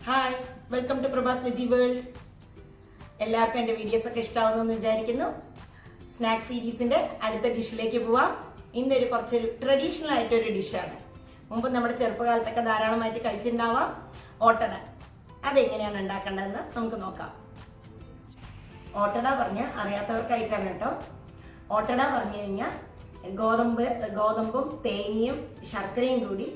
Hi, welcome to Prabhas veggie world. എല്ലാവർക്കും എൻ്റെ videos ഒക്കെ ഇഷ്ടമാവുമെന്ന് വിചാരിക്കുന്നു. സ്നാക്ക് സീരീസിന്റെ അടുത്ത ഡിഷിലേക്ക് പോവാം. ഇന്നൊരു കുറച്ചൊരു ട്രഡീഷണൽ ആയിട്ടൊരു ഡിഷാണ്. മുമ്പ് നമ്മുടെ ചെറുപ്പകാലത്തൊക്കെ ധാരാളമായിട്ട് കഴിച്ചിട്ടുണ്ടാവാം. ഓട്ടട. അതെങ്ങനെയാണ് ഉണ്ടാക്കേണ്ടതെന്ന് നമുക്ക് നോക്കാം. ഓട്ടട പറഞ്ഞ് അറിയാത്തവർക്കായിട്ടാണ് കേട്ടോ. ഓട്ടട പറഞ്ഞു കഴിഞ്ഞാൽ ഗോതമ്പും തേങ്ങയും ശർക്കരയും കൂടി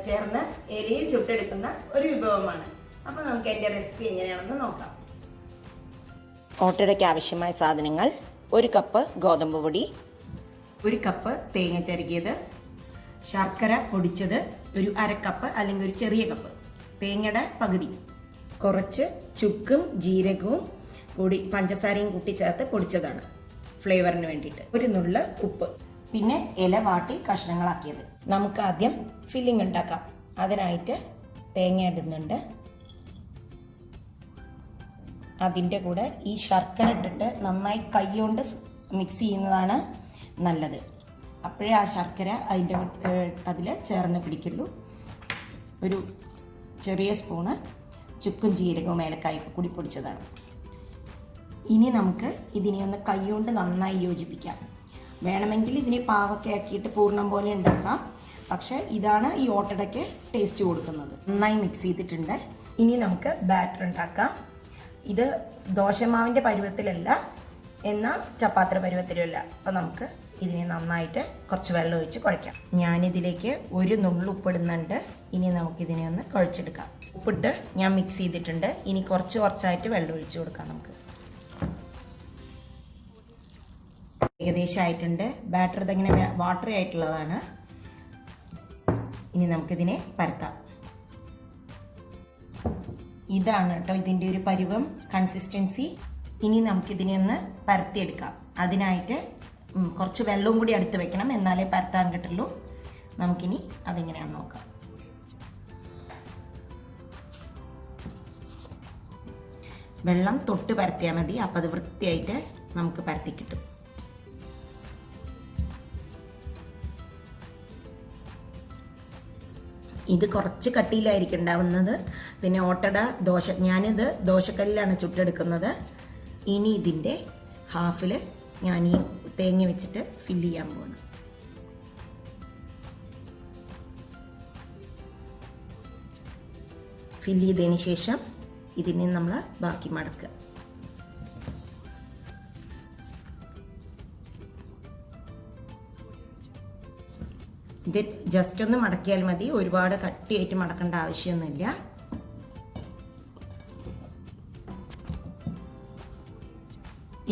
ചേർന്ന് ഇലയിൽ ചുട്ടെടുക്കുന്ന ഒരു വിഭവമാണ്. അപ്പോൾ നമുക്ക് എൻ്റെ റെസിപ്പി എങ്ങനെയാണെന്ന് നോക്കാം. ഓട്ടടയ്ക്ക് ആവശ്യമായ സാധനങ്ങൾ: 1 കപ്പ് ഗോതമ്പ് പൊടി, 1 കപ്പ് തേങ്ങ ചിരകിയത്, ശർക്കര പൊടിച്ചത് ഒരു 1/2 കപ്പ് അല്ലെങ്കിൽ ഒരു ചെറിയ കപ്പ്, തേങ്ങയുടെ പകുതി, കുറച്ച് ചുക്കും ജീരകവും കൂടി പഞ്ചസാരയും കൂട്ടി ചേർത്ത് പൊടിച്ചതാണ് ഫ്ലേവറിന് വേണ്ടിയിട്ട്, ഒരു നുള്ള് ഉപ്പ്, പിന്നെ ഇല വാട്ടി കഷ്ണങ്ങളാക്കിയത്. നമുക്ക് ആദ്യം ഫില്ലിംഗ് ഉണ്ടാക്കാം. അതിനായിട്ട് തേങ്ങ ഇടുന്നുണ്ട്. അതിൻ്റെ കൂടെ ഈ ശർക്കര ഇട്ടിട്ട് നന്നായി കൈകൊണ്ട് മിക്സ് ചെയ്യുന്നതാണ് നല്ലത്. അപ്പോഴേ ആ ശർക്കര അതിൽ ചേർന്ന് പിടിക്കുള്ളൂ. ഒരു ചെറിയ സ്പൂണ് ചുക്കും ജീരകവും ഏലക്കായൊക്കെ കൂടി പൊടിച്ചതാണ്. ഇനി നമുക്ക് ഇതിനെ ഒന്ന് കൈകൊണ്ട് നന്നായി യോജിപ്പിക്കാം. വേണമെങ്കിൽ ഇതിനെ പാവൊക്കെ ആക്കിയിട്ട് പൂർണ്ണം പോലെ ഉണ്ടാക്കാം. പക്ഷേ ഇതാണ് ഈ ഓട്ടടയ്ക്ക് ടേസ്റ്റ് കൊടുക്കുന്നത്. നന്നായി മിക്സ് ചെയ്തിട്ടുണ്ട്. ഇനി നമുക്ക് ബാറ്റർ ഉണ്ടാക്കാം. ഇത് ദോശമാവിൻ്റെ പരുവത്തിലല്ല, എന്നാൽ ചപ്പാത്തി പരുവത്തിലുമല്ല. അപ്പോൾ നമുക്ക് ഇതിനെ നന്നായിട്ട് കുറച്ച് വെള്ളം ഒഴിച്ച് കുഴയ്ക്കാം. ഞാനിതിലേക്ക് ഒരു നുള്ളു ഉപ്പിടുന്നുണ്ട്. ഇനി നമുക്കിതിനെ ഒന്ന് കുഴച്ചെടുക്കാം. ഉപ്പിട്ട് ഞാൻ മിക്സ് ചെയ്തിട്ടുണ്ട്. ഇനി കുറച്ചായിട്ട് വെള്ളം ഒഴിച്ച് കൊടുക്കാം. നമുക്ക് ഏകദേശം ആയിട്ടുണ്ട്. ബാറ്റർ ഇതെങ്ങനെ വാട്ടറി ആയിട്ടുള്ളതാണ്. ഇനി നമുക്കിതിനെ പരത്താം. ഇതാണ് കേട്ടോ ഇതിൻ്റെ ഒരു പരുവം, കൺസിസ്റ്റൻസി. ഇനി നമുക്കിതിനെ ഒന്ന് പരത്തിയെടുക്കാം. അതിനായിട്ട് കുറച്ച് വെള്ളവും കൂടി അടുത്ത് വെക്കണം, എന്നാലേ പരത്താൻ കിട്ടുള്ളൂ. നമുക്കിനി അതെങ്ങനെയാണെന്ന് നോക്കാം. വെള്ളം തൊട്ട് പരത്തിയാൽ മതി. അപ്പം അത് വൃത്തിയായിട്ട് നമുക്ക് പരത്തി കിട്ടും. ഇത് കുറച്ച് കട്ടിയിലായിരിക്കും ഉണ്ടാവുന്നത്. പിന്നെ ഓട്ടട ഞാനിത് ദോശക്കല്ലിലാണ് ചുട്ടെടുക്കുന്നത്. ഇനി ഇതിൻ്റെ ഹാഫിൽ ഞാൻ ഈ തേങ്ങ വെച്ചിട്ട് ഫില്ല് ചെയ്യാൻ പോകണം. ഫില്ല് ചെയ്തതിന് ശേഷം ഇതിനെ നമ്മൾ ബാക്കി മടക്കുക. ഇത് ജസ്റ്റ് ഒന്ന് മടക്കിയാൽ മതി. ഒരുപാട് കട്ടിയായിട്ട് മടക്കേണ്ട ആവശ്യമൊന്നുമില്ല.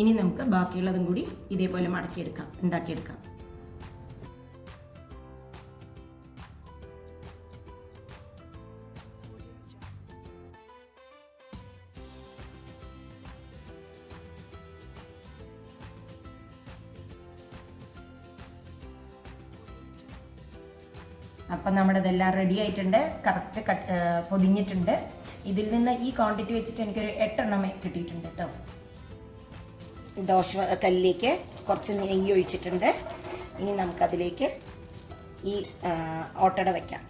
ഇനി നമുക്ക് ബാക്കിയുള്ളതും കൂടി ഇതേപോലെ ഉണ്ടാക്കിയെടുക്കാം. അപ്പം നമ്മുടെ ഇതെല്ലാം റെഡി ആയിട്ടുണ്ട്. കറക്റ്റ് പൊതിഞ്ഞിട്ടുണ്ട്. ഇതിൽ നിന്ന് ഈ ക്വാണ്ടിറ്റി വെച്ചിട്ട് എനിക്കൊരു 8 എണ്ണം കിട്ടിയിട്ടുണ്ട് കേട്ടോ. ദോശ കല്ലിലേക്ക് കുറച്ച് നെയ്യ് ഒഴിച്ചിട്ടുണ്ട്. ഇനി നമുക്കതിലേക്ക് ഈ ഓട്ടട വയ്ക്കാം.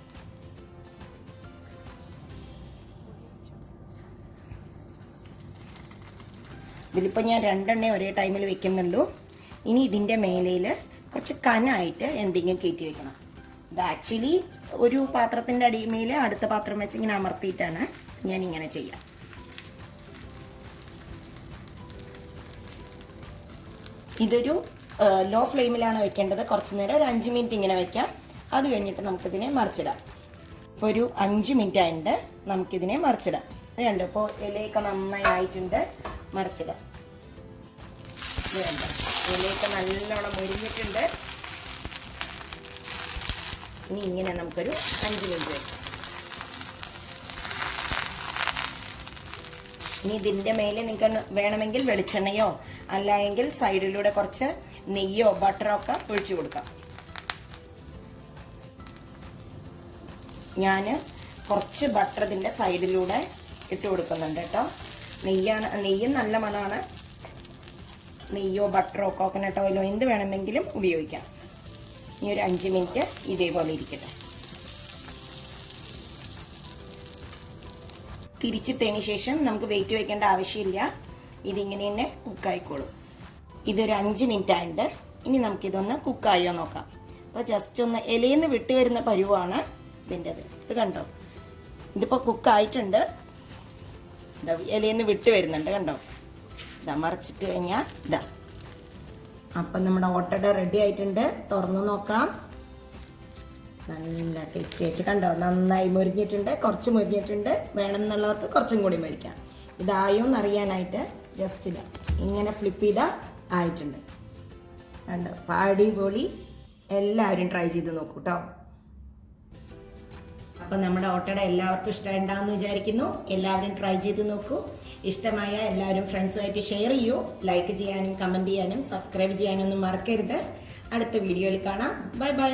ഇതിലിപ്പോൾ ഞാൻ 2 എണ്ണ ഒരേ ടൈമിൽ വെക്കുന്നുള്ളൂ. ഇനി ഇതിൻ്റെ മേലയിൽ കുറച്ച് കനായിട്ട് എന്തെങ്കിലും കയറ്റി വെക്കണം. ഇത് ആക്ച്വലി ഒരു പാത്രത്തിൻ്റെ അടിമേൽ അടുത്ത പാത്രം വെച്ച് ഇങ്ങനെ അമർത്തിയിട്ടാണ് ഞാൻ ഇങ്ങനെ ചെയ്യാം. ഇതൊരു ലോ ഫ്ലെയിമിലാണ് വെക്കേണ്ടത്. കുറച്ച് നേരം ഒരു 5 മിനിറ്റ് ഇങ്ങനെ വെക്കാം. അത് കഴിഞ്ഞിട്ട് നമുക്കിതിനെ മറിച്ചിടാം. ഇപ്പോൾ ഒരു 5 മിനിറ്റ് ആയിട്ടുണ്ട്. നമുക്കിതിനെ മറിച്ചിടാം. ഇത് കണ്ടു. ഇപ്പോൾ ഇലയൊക്കെ നന്നായി ആയിട്ടുണ്ട്. മറിച്ചിടാം. ഇത് കണ്ടു, ഇലയൊക്കെ നല്ലോണം മുരിഞ്ഞിട്ടുണ്ട്. ഇനി ഇങ്ങനെ നമുക്കൊരു 5 മിനിറ്റ് വെക്കാം. ഇനി ഇതിൻ്റെ മേലെ നിങ്ങൾക്ക് വേണമെങ്കിൽ വെളിച്ചെണ്ണയോ അല്ലെങ്കിൽ സൈഡിലൂടെ കുറച്ച് നെയ്യോ ബട്ടറോ ഒക്കെ ഒഴിച്ചു കൊടുക്കാം. ഞാൻ കുറച്ച് ബട്ടർ ഇതിൻ്റെ സൈഡിലൂടെ ഇട്ട് കൊടുക്കുന്നുണ്ട് കേട്ടോ. നെയ്യും നല്ല മണമാണ്. നെയ്യോ ബട്ടറോ കോക്കനട്ട് ഓയിലോ എന്ത് വേണമെങ്കിലും ഉപയോഗിക്കാം. ഇനി ഒരു 5 മിനിറ്റ് ഇതേപോലെ ഇരിക്കട്ടെ. തിരിച്ചിട്ടതിന് ശേഷം നമുക്ക് വെയിറ്റ് വെക്കേണ്ട ആവശ്യമില്ല. ഇതിങ്ങനെ തന്നെ കുക്കായിക്കോളും. ഇതൊരു 5 മിനിറ്റ് ആയിട്ട് ഇനി നമുക്കിതൊന്ന് കുക്കായോ നോക്കാം. അപ്പോൾ ജസ്റ്റ് ഒന്ന് ഇലയിൽ നിന്ന് വിട്ട് വരുന്ന പരുവാണ് ഇതിൻ്റെത്. ഇത് കണ്ടോ, ഇതിപ്പോൾ കുക്കായിട്ടുണ്ട്. ഇലയിൽ നിന്ന് വിട്ട് വരുന്നുണ്ട് കണ്ടോ. ഇതാ മറിച്ചിട്ട് കഴിഞ്ഞാൽ ഇതാ. അപ്പം നമ്മുടെ ഓട്ടട റെഡി ആയിട്ടുണ്ട്. തുറന്നു നോക്കാം. നല്ല ടേസ്റ്റി ആയിട്ട് കണ്ടോ, നന്നായി മൊരിഞ്ഞിട്ടുണ്ട്. കുറച്ച് മൊരിഞ്ഞിട്ടുണ്ട്, വേണമെന്നുള്ളവർക്ക് കുറച്ചും കൂടി മൊരിക്കാം. ഇതായോ എന്നറിയാനായിട്ട് ജസ്റ്റ് ഇതാ ഇങ്ങനെ ഫ്ലിപ്പ് ചെയ്താൽ ആയിട്ടുണ്ട് കണ്ടോ. അടിപൊളി. എല്ലാവരും ട്രൈ ചെയ്ത് നോക്കൂ കേട്ടോ. അപ്പം നമ്മുടെ ഓട്ടട എല്ലാവർക്കും ഇഷ്ടമുണ്ടാകുമെന്ന് വിചാരിക്കുന്നു. എല്ലാവരും ട്രൈ ചെയ്ത് നോക്കൂ. ഇഷ്ടമായ എല്ലാവരും ഫ്രണ്ട്സുമായിട്ട് ഷെയർ ചെയ്യൂ. ലൈക്ക് ചെയ്യാനും കമൻറ്റ് ചെയ്യാനും സബ്സ്ക്രൈബ് ചെയ്യാനൊന്നും മറക്കരുത്. അടുത്ത വീഡിയോയിൽ കാണാം. Bye bye.